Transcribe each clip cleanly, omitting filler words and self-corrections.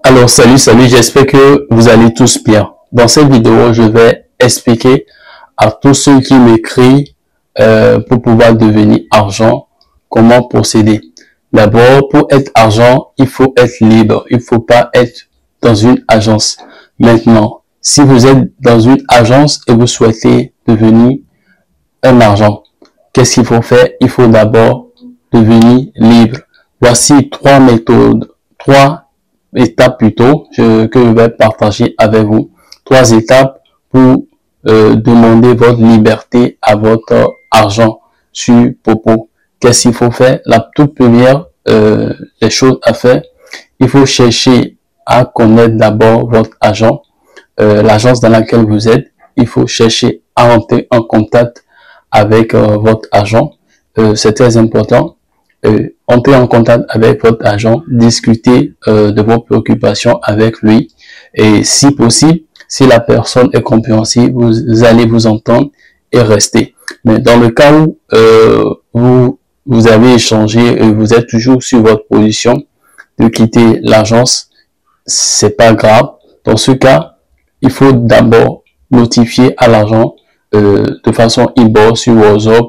Alors salut, j'espère que vous allez tous bien. Dans cette vidéo, je vais expliquer à tous ceux qui m'écrivent pour pouvoir devenir argent, comment procéder. D'abord, pour être argent, il faut être libre, il ne faut pas être dans une agence. Maintenant, si vous êtes dans une agence et vous souhaitez devenir un argent, qu'est-ce qu'il faut faire? Il faut d'abord devenir libre. Voici trois méthodes, trois étapes plutôt que je vais partager avec vous. Trois étapes pour demander votre liberté à votre argent sur Popo. Qu'est-ce qu'il faut faire? La toute première des choses à faire, il faut chercher à connaître d'abord votre agent, l'agence dans laquelle vous êtes. Il faut chercher à entrer en contact avec votre agent. C'est très important. Entrez en contact avec votre agent, discutez de vos préoccupations avec lui et si possible, si la personne est compréhensive, vous allez vous entendre et rester. Mais dans le cas où vous avez échangé et vous êtes toujours sur votre position de quitter l'agence, c'est pas grave. Dans ce cas, il faut d'abord notifier à l'agent de façon inbox sur WhatsApp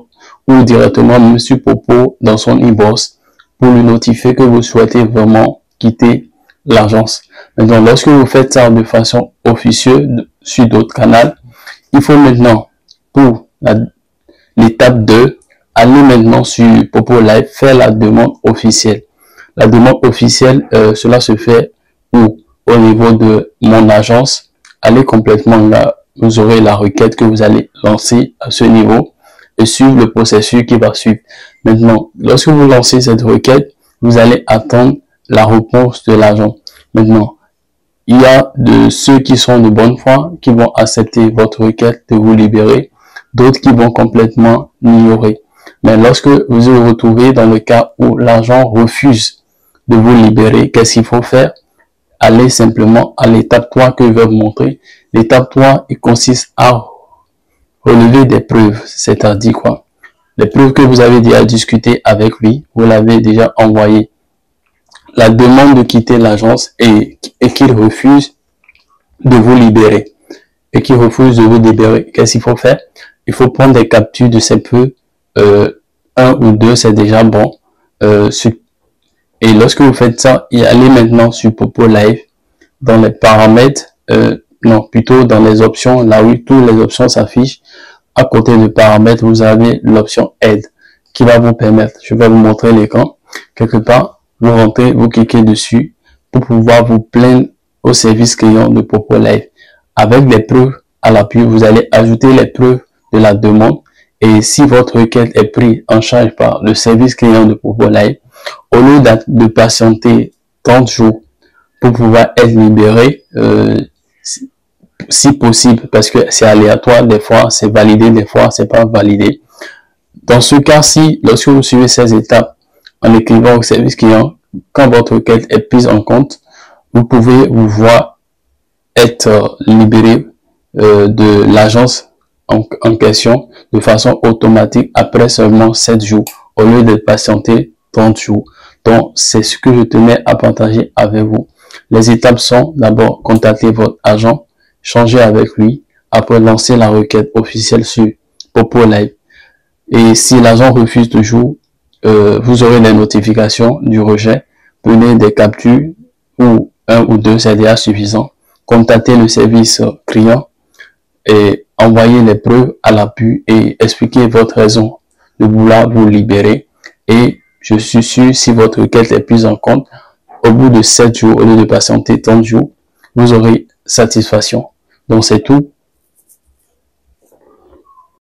ou directement même sur Popo dans son inbox pour lui notifier que vous souhaitez vraiment quitter l'agence. Maintenant, lorsque vous faites ça de façon officieuse sur d'autres canaux, il faut maintenant, pour l'étape 2, aller maintenant sur Popo Live, faire la demande officielle. La demande officielle, cela se fait au niveau de mon agence. Allez complètement là, vous aurez la requête que vous allez lancer à ce niveau et suivre le processus qui va suivre. Maintenant, lorsque vous lancez cette requête, vous allez attendre la réponse de l'agent. Maintenant, il y a de ceux qui sont de bonne foi, qui vont accepter votre requête de vous libérer, d'autres qui vont complètement l'ignorer. Mais lorsque vous vous retrouvez dans le cas où l'agent refuse de vous libérer, qu'est-ce qu'il faut faire? Allez simplement à l'étape 3 que je vais vous montrer. L'étape 3, il consiste à relever des preuves, c'est-à-dire quoi? Les preuves que vous avez déjà discuté avec lui, vous l'avez déjà envoyé. La demande de quitter l'agence et qu'il refuse de vous libérer. Et qu'il refuse de vous libérer, qu'est-ce qu'il faut faire? Il faut prendre des captures de ces preuves, un ou deux, c'est déjà bon. Et lorsque vous faites ça, allez maintenant sur Popo Live, dans les paramètres, non, plutôt dans les options, là où toutes les options s'affichent. À côté de paramètres, vous avez l'option aide qui va vous permettre, je vais vous montrer l'écran, quelque part, vous rentrez, vous cliquez dessus pour pouvoir vous plaindre au service client de Popo Live. Avec les preuves à l'appui, vous allez ajouter les preuves de la demande et si votre requête est prise en charge par le service client de Popo Live, au lieu de patienter 30 jours pour pouvoir être libéré, si possible, parce que c'est aléatoire, des fois c'est validé, des fois c'est pas validé. Dans ce cas-ci, lorsque vous suivez ces étapes en écrivant au service client, quand votre requête est prise en compte, vous pouvez vous voir être libéré de l'agence en question de façon automatique après seulement 7 jours, au lieu de patienter 30 jours. Donc, c'est ce que je tenais à partager avec vous. Les étapes sont d'abord contacter votre agent, changer avec lui, après lancer la requête officielle sur Popo Live. Et si l'agent refuse toujours, vous aurez des notifications du rejet. Prenez des captures ou un ou deux, c'est déjà suffisant. Contactez le service client et envoyez les preuves à l'appui et expliquez votre raison de vouloir vous libérer. Et je suis sûr, si votre requête est prise en compte, au bout de 7 jours, au lieu de patienter 30 jours, vous aurez satisfaction. Donc c'est tout